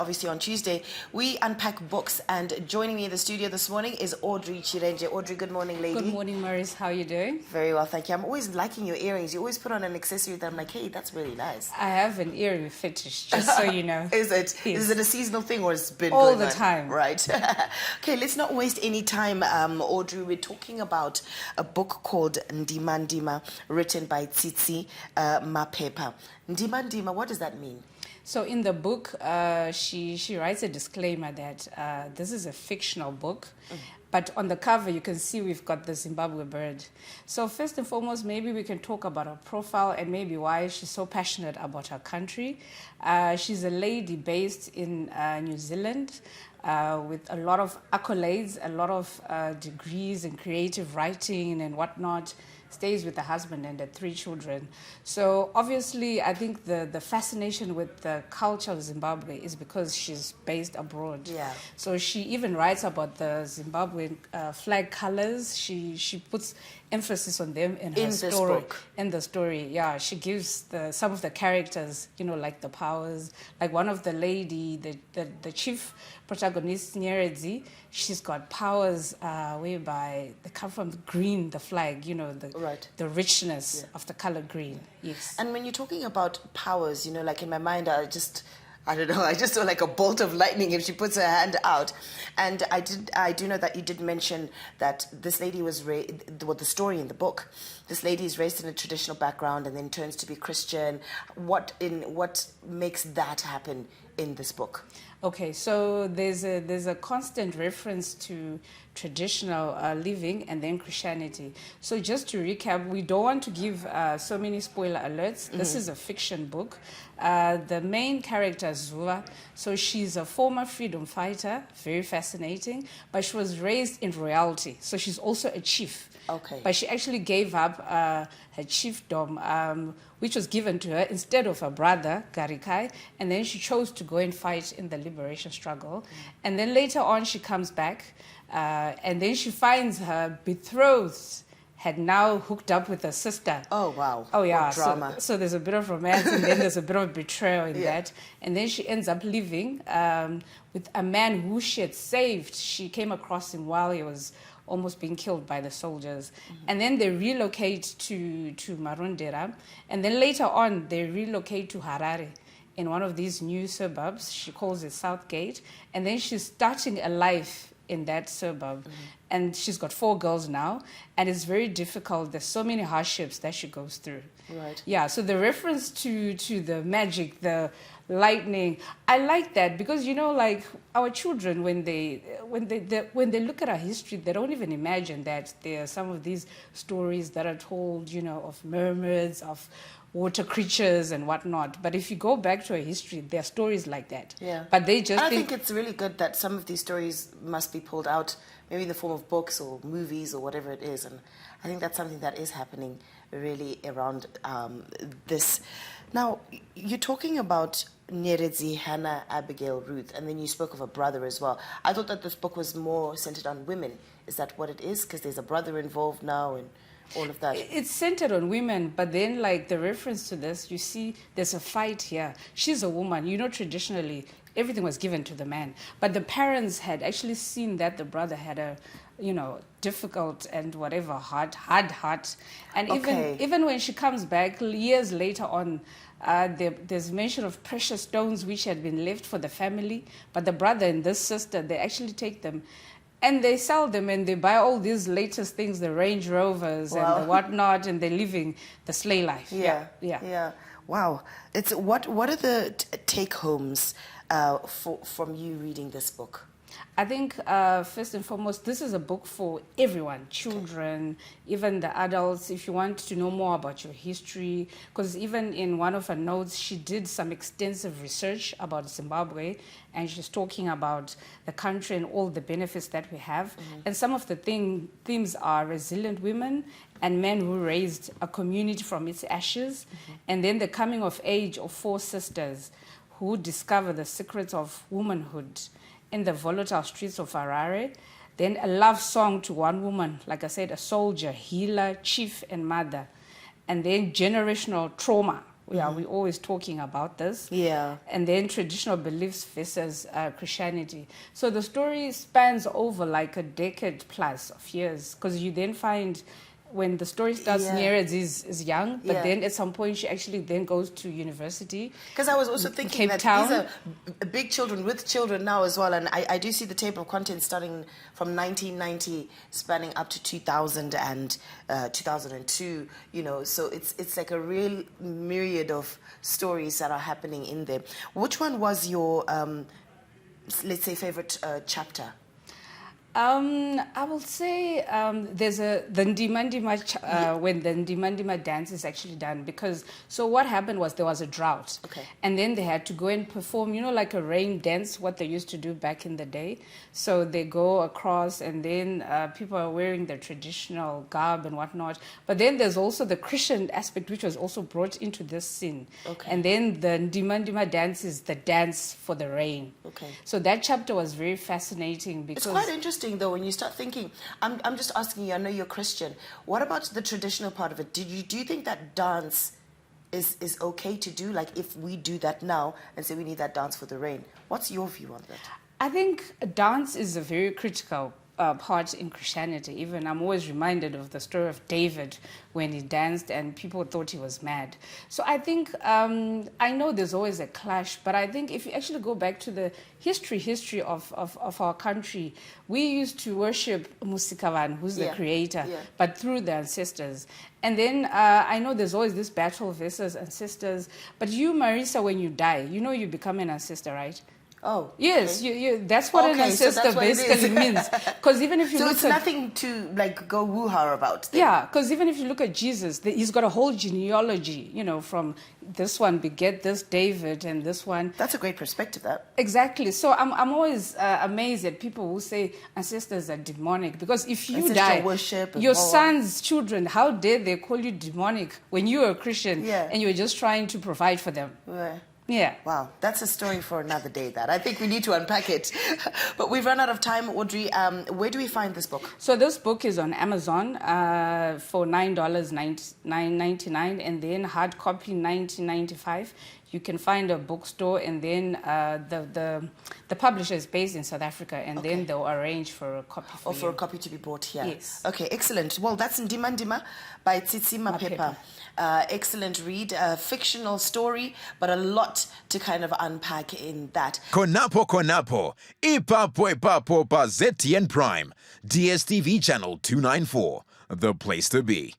Obviously on Tuesday, we unpack books, and joining me in the studio this morning is Audrey Chirenje. Audrey, good morning, lady. Good morning, Maurice. How are you doing? Very well, thank you. I'm always liking your earrings. You always put on an accessory that I'm like, hey, that's really nice. I have an earring fetish, just so you know. Is it? Yes. Is it a seasonal thing or it's been all going the on? time? Right. Okay, let's not waste any time, Audrey. We're talking about a book called Ndima Ndima, written by Tsitsi Mapepa. Ndima Ndima, what does that mean? So in the book, she writes a disclaimer that this is a fictional book, but on the cover you can see we've got the Zimbabwe bird. So first and foremost, maybe we can talk about her profile and maybe why she's so passionate about her country. She's a lady based in New Zealand with a lot of accolades, a lot of degrees in creative writing and whatnot. Stays with the husband and the 3 children. So obviously, I think the fascination with the culture of Zimbabwe is because she's based abroad. Yeah. So she even writes about the Zimbabwean flag colors. She puts emphasis on them in her story. This book. In the story, yeah. She gives some of the characters, like the powers. Like one of the lady, the chief protagonist, Nyeredzi, she's got powers whereby they come from the green, the flag, the richness of the color green. Yes. And when you're talking about powers, like in my mind, I just saw like a bolt of lightning if she puts her hand out. And I do know that you did mention that this lady was raised, the story in the book, this lady is raised in a traditional background and then turns to be Christian. What makes that happen in this book? Okay, so there's a constant reference to traditional living and then Christianity. So just to recap, we don't want to give so many spoiler alerts. This is a fiction book. The main character is Zua. So she's a former freedom fighter, very fascinating, but she was raised in royalty. So she's also a chief. Okay. But she actually gave up her chiefdom, which was given to her instead of her brother, Garikai, and then she chose to go and fight in the liberation struggle. And then later on, she comes back, and then she finds her betrothed had now hooked up with her sister. Oh, wow. Oh, yeah. What drama. So there's a bit of romance, and then there's a bit of betrayal in that. And then she ends up living with a man who she had saved. She came across him while he was almost being killed by the soldiers. And then they relocate to Marondera. And then later on, they relocate to Harare in one of these new suburbs. She calls it Southgate. And then she's starting a life in that suburb. And she's got 4 girls now. And it's very difficult. There's so many hardships that she goes through. Right. Yeah, so the reference to the magic, the lightning, I like that because like our children, when they look at our history, they don't even imagine that there are some of these stories that are told, of mermaids, of water creatures and whatnot. But if you go back to our history, there are stories like that. Yeah. But they just I think it's really good that some of these stories must be pulled out, maybe in the form of books or movies or whatever it is. And I think that's something that is happening really around this. Now, you're talking about Nyeredzi, Hannah, Abigail, Ruth, and then you spoke of a brother as well. I thought that this book was more centered on women. Is that what it is? Because there's a brother involved now and all of that. It's centered on women, but then like the reference to this, you see there's a fight here. She's a woman. Traditionally, everything was given to the man. But the parents had actually seen that the brother had a, difficult and whatever, hard heart. And even when she comes back years later on, there's mention of precious stones which had been left for the family. But the brother and this sister, they actually take them and they sell them and they buy all these latest things, the Range Rovers and the whatnot, and they're living the sleigh life. Yeah. Wow. It's what are the take homes from you reading this book? I think first and foremost, this is a book for everyone, children, even the adults, if you want to know more about your history. Because even in one of her notes, she did some extensive research about Zimbabwe, and she's talking about the country and all the benefits that we have. And some of the themes are resilient women and men who raised a community from its ashes, and then the coming of age of 4 sisters who discover the secrets of womanhood in the volatile streets of Harare. Then a love song to one woman, like I said, a soldier, healer, chief, and mother. And then generational trauma We're always talking about this. Yeah. And then traditional beliefs versus Christianity. So the story spans over like a decade plus of years, because you then find when the story starts, Nyerezi is young, but then at some point she actually then goes to university. Because I was also thinking Cape that Town. these are big children with children now as well, and I do see the table of contents starting from 1990, spanning up to 2000 and 2002. You know, so it's like a real myriad of stories that are happening in there. Which one was your, let's say, favorite chapter? I will say there's the Ndima Ndima when the Ndima Ndima dance is actually done, because so what happened was there was a drought, and then they had to go and perform, you know, like a rain dance, what they used to do back in the day. So they go across, and then people are wearing their traditional garb and whatnot. But then there's also the Christian aspect, which was also brought into this scene. And then the Ndima Ndima dance is the dance for the rain. So that chapter was very fascinating because it's quite interesting. Though, when you start thinking, I'm just asking you, I know you're Christian, what about the traditional part of it? Do you think that dance is okay to do? Like, if we do that now and say we need that dance for the rain, what's your view on that? I think dance is a very critical part in Christianity. Even I'm always reminded of the story of David when he danced and people thought he was mad. So I think, I know there's always a clash, but I think if you actually go back to the history of our country, we used to worship Musikavan, who's the creator, but through the ancestors. And then I know there's always this battle versus ancestors, but you, Marisa, when you die, you know you become an ancestor, right? Oh, yes, you, that's what an ancestor basically means. Because even if you look it's nothing to like go woo-ha about. Then. Yeah, because even if you look at Jesus, he's got a whole genealogy. You know, from this one beget this David and this one. That's a great perspective. That exactly. So I'm always amazed at people who say ancestors are demonic, because if you die, worship your son's children, how dare they call you demonic when you're a Christian and you're just trying to provide for them? Yeah. Wow, that's a story for another day. That I think we need to unpack it. But we've run out of time, Audrey. Where do we find this book? So this book is on Amazon for $9.99, and then hard copy $19.95. You can find a bookstore, and then the publisher is based in South Africa, and then they'll arrange for a copy for you. For a copy to be bought here. Yes. Okay, excellent. Well, that's Ndima Ndima by Tsitsi Mapepa. Excellent read, fictional story, but a lot to kind of unpack in that. Konapo, ipapo pa ZTN Prime, DSTV channel 294, the place to be.